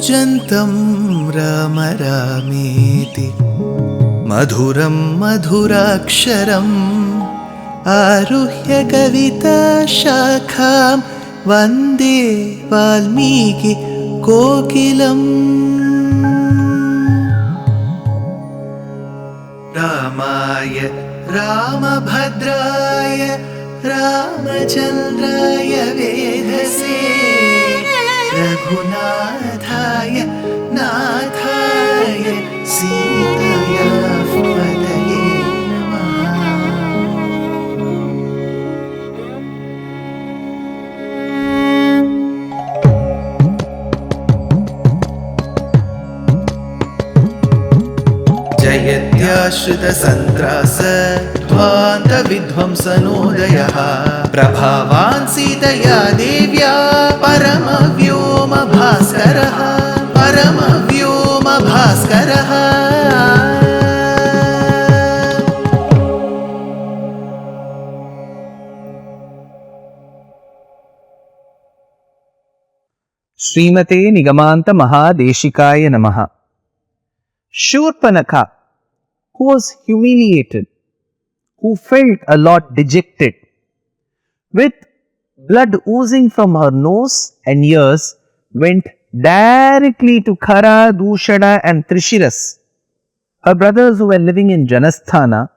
कूजन्तं राम रामेति मधुरं मधुराक्षरम् आरुह्य कविताशाखां वन्दे वाल्मीकि कोकिलम्। रामाय रामभद्राय रामचन्द्राय वेधसे रघुनाथाय नाथाय सीताया पतये नमः। जयत्याश्रितसन्त्रास ध्वान्तविध्वंसनोदयः प्रभावान् सीतया देव्या परमव्योमभास्करः परमव्योमभास्करः। श्रीमते निगमान्त महादेशिकाय नमः। Shurpanakha, who was humiliated, who felt a lot dejected, with blood oozing from her nose and ears, went directly to Khara, Dushana and Trishiras, her brothers who were living in Janasthana,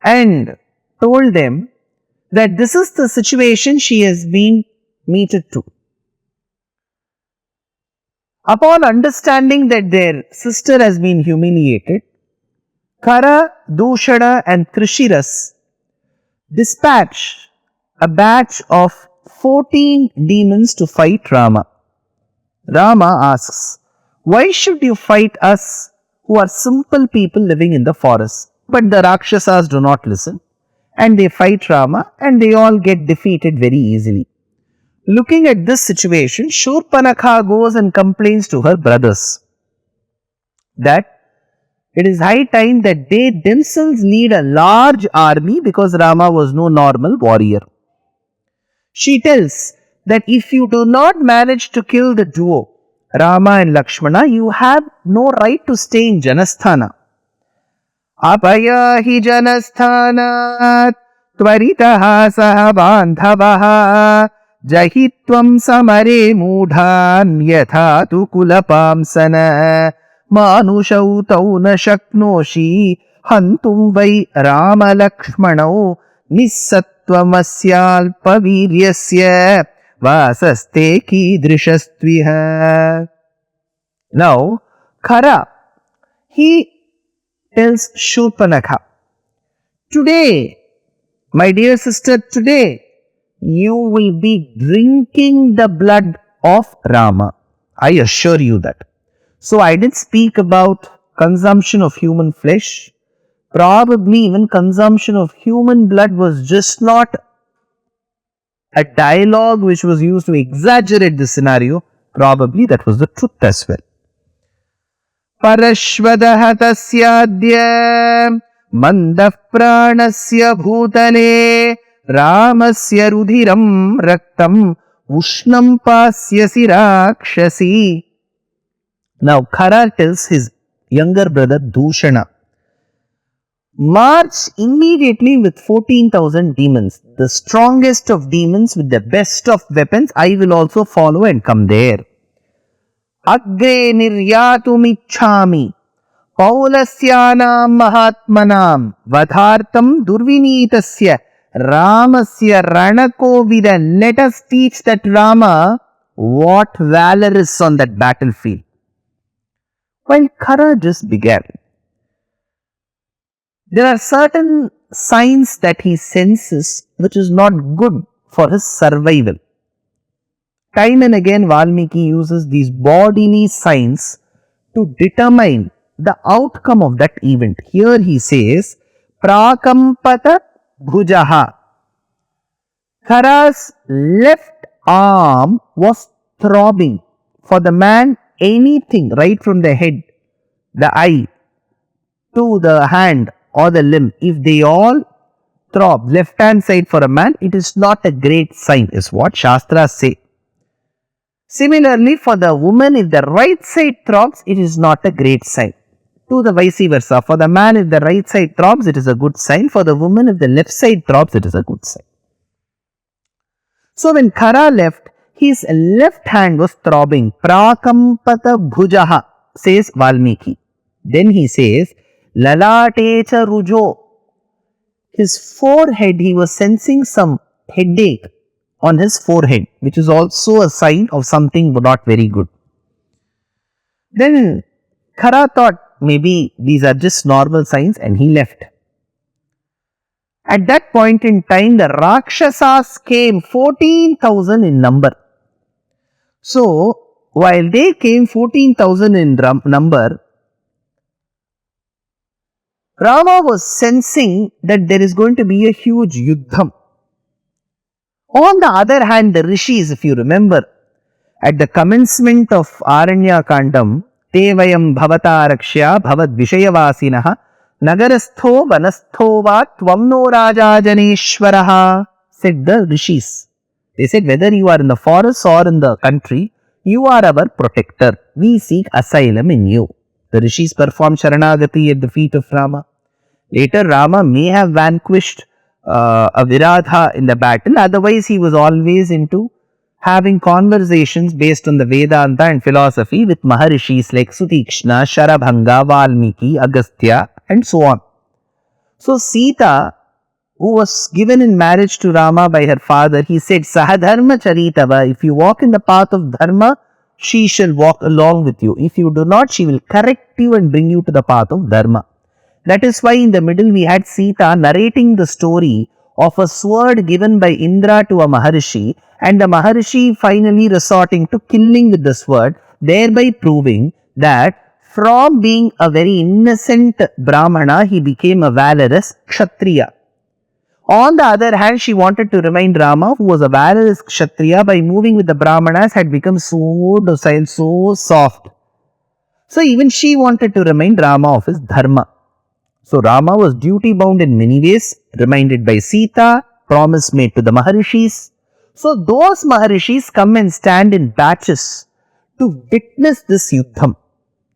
and told them that this is the situation she has been meted to. Upon understanding that their sister has been humiliated, Khara, Dushana and Trishiras dispatched a batch of 14 demons to fight Rama. Rama asks, "Why should you fight us who are simple people living in the forest?" But the Rakshasas do not listen and they fight Rama and they all get defeated very easily. Looking at this situation, Shurpanakha goes and complains to her brothers that it is high time that they themselves lead a large army because Rama was no normal warrior. She tells that if you do not manage to kill the duo, Rama and Lakshmana, you have no right to stay in Janasthana. Apaya hi Janasthanat tvaritaha saha bandhavaha जहित्वं समरे मूढान् यथा तु कुलपांसन मानुषौ तौ न शक्नोषि हन्तुं वै रामलक्ष्मणौ निस्सत्त्वमस्याल्पवीर्यस्य वासस्ते कीदृशस्त्विह. Now, Khara, he tells Shurpanakha, today, my dear sister, today, you will be drinking the blood of Rama. I assure you that. So I did speak about consumption of human flesh. Probably even consumption of human blood was just not a dialogue which was used to exaggerate the scenario. Probably that was the truth as well. Parashvadaha tasyadya mandah pranasya bhutale Ramasya rudhiram raktam ushnam pasyasi rakshasi. Now Khara tells his younger brother Dushana, march immediately with 14,000 demons, the strongest of demons with the best of weapons. I will also follow and come there. Agre niryatumicchami paulasyanam mahatmanam vadhartam durvinitasya Ramasya Ranakovida. Let us teach that Rama what valor is on that battlefield. While Khara just began, there are certain signs that he senses which is not good for his survival. Time and again Valmiki uses these bodily signs to determine the outcome of that event. Here he says, Prakampata Bhujaha. Khara's left arm was throbbing. For the man, anything right from the head, the eye, to the hand or the limb, if they all throb, left hand side for a man, it is not a great sign, is what Shastras say. Similarly, for the woman, if the right side throbs, it is not a great sign. To the vice versa. For the man, if the right side throbs, it is a good sign. For the woman, if the left side throbs, it is a good sign. So when Khara left, his left hand was throbbing. Prakampata bhujaha, says Valmiki. Then he says, Lalatecha rujo. His forehead, he was sensing some headache on his forehead, which is also a sign of something not very good. Then Khara thought maybe these are just normal signs and he left. At that point in time, the Rakshasas came 14,000 in number. So, while they came 14,000 in number, Rama was sensing that there is going to be a huge yuddham. On the other hand, the rishis, if you remember, at the commencement of Aranya Kandam, Te vayam bhavata rakshya bhavad vishayavasinaha nagarastho vanastho va tvamno raja janeshwaraha, said the rishis. They said, whether you are in the forest or in the country, you are our protector. We seek asylum in you. The rishis performed Sharanagati at the feet of Rama. Later, Rama may have vanquished a Viradha in the battle. Otherwise, he was always into having conversations based on the Vedanta and philosophy with Maharishis like Sutikshna, Sharabhanga, Valmiki, Agastya, and so on. So, Sita, who was given in marriage to Rama by her father, he said, Sahadharma Charitava, if you walk in the path of Dharma, she shall walk along with you. If you do not, she will correct you and bring you to the path of Dharma. That is why in the middle we had Sita narrating the story of a sword given by Indra to a Maharishi, and the Maharishi finally resorting to killing with the sword, thereby proving that from being a very innocent Brahmana, he became a valorous Kshatriya. On the other hand, she wanted to remind Rama, who was a valorous Kshatriya, by moving with the Brahmanas, had become so docile, so soft. So even she wanted to remind Rama of his dharma. So Rama was duty bound in many ways, reminded by Sita, promise made to the Maharishis. So those Maharishis come and stand in batches to witness this yuddham.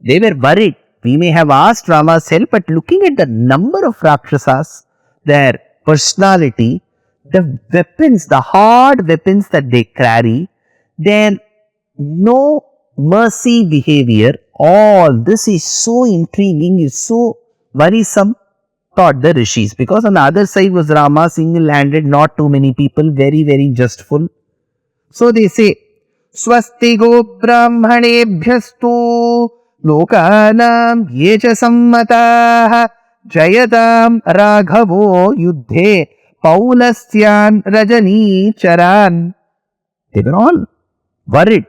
They were worried. We may have asked Rama's help, but looking at the number of Rakshasas, their personality, the weapons, the hard weapons that they carry, their no mercy behavior, all this is so intriguing, is so worrisome, thought the rishis. Because on the other side was Rama, single-handed, not too many people, very, very justful. So they say, Swasti go brahmanebhyastu lokanam yecha sammatah jayatam raghavo yuddhe paulasyan rajani charan. They were all worried.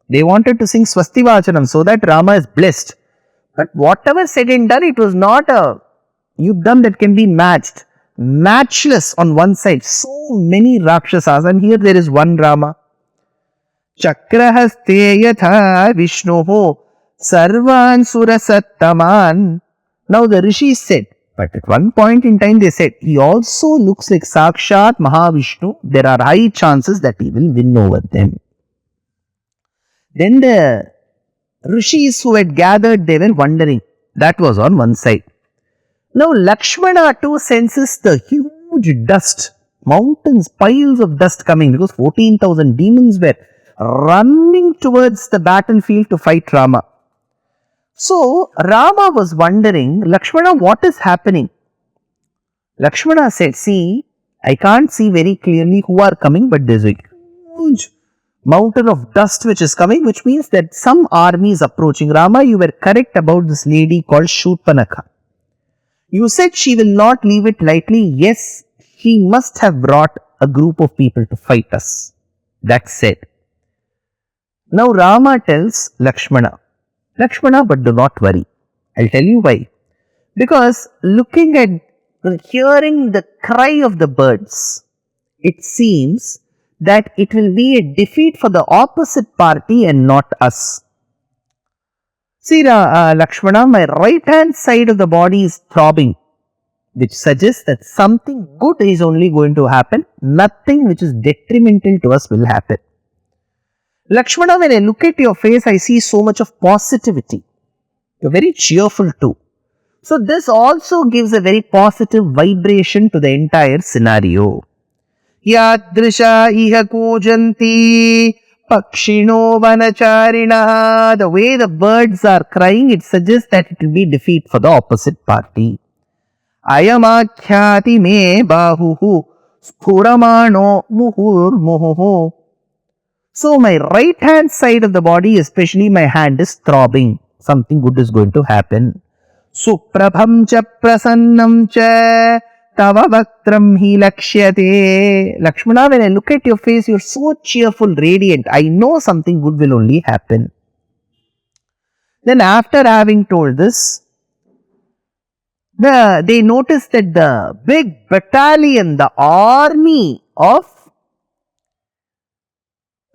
They wanted to sing Swasti Vachanam so that Rama is blessed. But whatever said and done, it was not a yuddham that can be matched. Matchless on one side. So many Rakshasas, and here there is one Rama. Chakrahaste yatha Vishnuho sarvan surasattaman. Now the rishis said, but at one point in time they said, he also looks like Sakshat Mahavishnu. There are high chances that he will win over them. Then the rishis who had gathered, they were wondering. That was on one side. Now Lakshmana too senses the huge dust, mountains, piles of dust coming, because 14,000 demons were running towards the battlefield to fight Rama. So Rama was wondering, Lakshmana, what is happening? Lakshmana said, see, I can't see very clearly who are coming, but there's a huge mountain of dust which is coming, which means that some army is approaching. Rama, you were correct about this lady called Shurpanakha. You said she will not leave it lightly. Yes, she must have brought a group of people to fight us. That's said. Now Rama tells Lakshmana, Lakshmana, but do not worry. I'll tell you why. Because looking at, hearing the cry of the birds, it seems that it will be a defeat for the opposite party and not us. See, Lakshmana, my right hand side of the body is throbbing, which suggests that something good is only going to happen. Nothing which is detrimental to us will happen. Lakshmana, when I look at your face, I see so much of positivity. You're very cheerful too. So this also gives a very positive vibration to the entire scenario. Yadrisha iha kujanti pakshino vanacharina. The way the birds are crying, it suggests that it will be defeat for the opposite party. Ayamakhyati me bahuhu sphuramano muhurmuhu. So my right hand side of the body, especially my hand, is throbbing. Something good is going to happen. Suprabham cha prasannam cha tava vaktram hi lakshyate. Lakshmana, when I look at your face, you're so cheerful, radiant. I know something good will only happen. Then after having told this, they noticed that the big battalion, the army of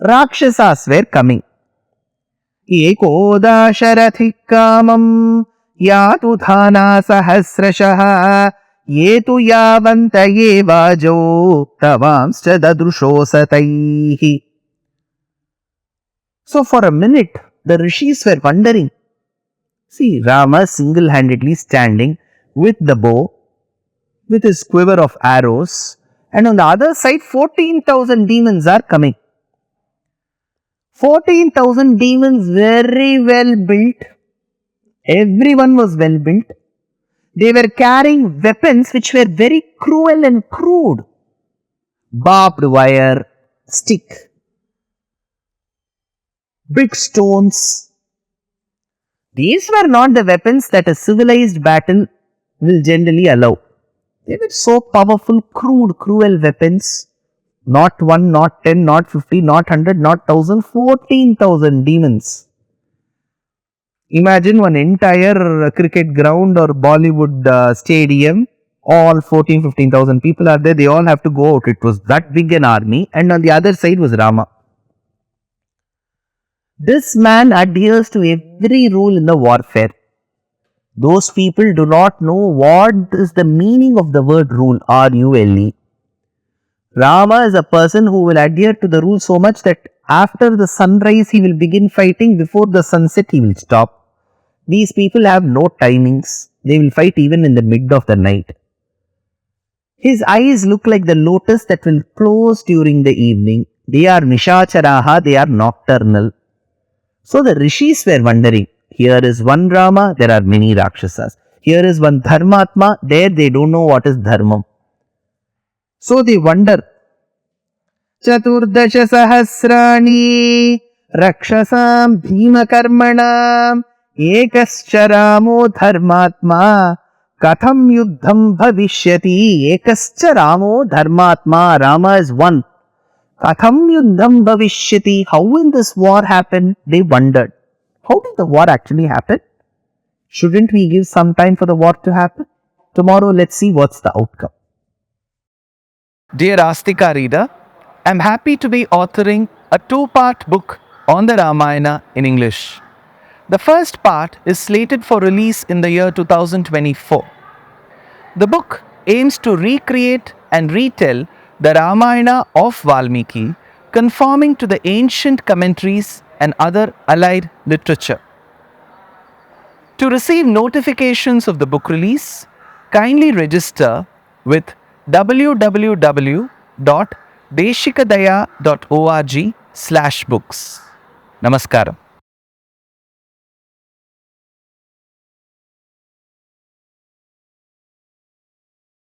Rakshasas were coming. Ekodasharathi kamam yatu dhana sahasrashaha yetu yavanta yevajo tavamscha dadrushosataihi. So for a minute, the rishis were wondering. See, Rama single-handedly standing with the bow, with his quiver of arrows, and on the other side 14,000 demons are coming. 14,000 demons, very well built. Everyone was well built. They were carrying weapons which were very cruel and crude. Barbed wire, stick, big stones. These were not the weapons that a civilized battle will generally allow. They were so powerful, crude, cruel weapons. Not 1, not 10, not 50, not 100, not 1000, 14,000 demons. Imagine one entire cricket ground or Bollywood stadium. All 15,000 people are there. They all have to go out. It was that big an army. And on the other side was Rama. This man adheres to every rule in the warfare. Those people do not know what is the meaning of the word rule, R-U-L-E. Rama is a person who will adhere to the rule so much that after the sunrise he will begin fighting, before the sunset he will stop. These people have no timings. They will fight even in the mid of the night. His eyes look like the lotus that will close during the evening. They are nishacharaha, they are nocturnal. So the rishis were wondering, here is one Rama, there are many Rakshasas. Here is one Dharmatma, there they don't know what is Dharmam. So they wonder, Chaturdasha sahasrani rakshasam bhima karmanam ekascha ramo dharmatma katham yuddham bhavishyati. Ekascha ramo dharmatma. Rama is one. Katham yuddham bhavishyati. How will this war happen? They wondered. How did the war actually happen? Shouldn't we give some time for the war to happen? Tomorrow, let's see what's the outcome. Dear Astika reader, I'm happy to be authoring a 2-part book on the Ramayana in English. The first part is slated for release in the year 2024. The book aims to recreate and retell the Ramayana of Valmiki, conforming to the ancient commentaries and other allied literature. To receive notifications of the book release, kindly register with www.deshikadaya.org/books. Namaskaram.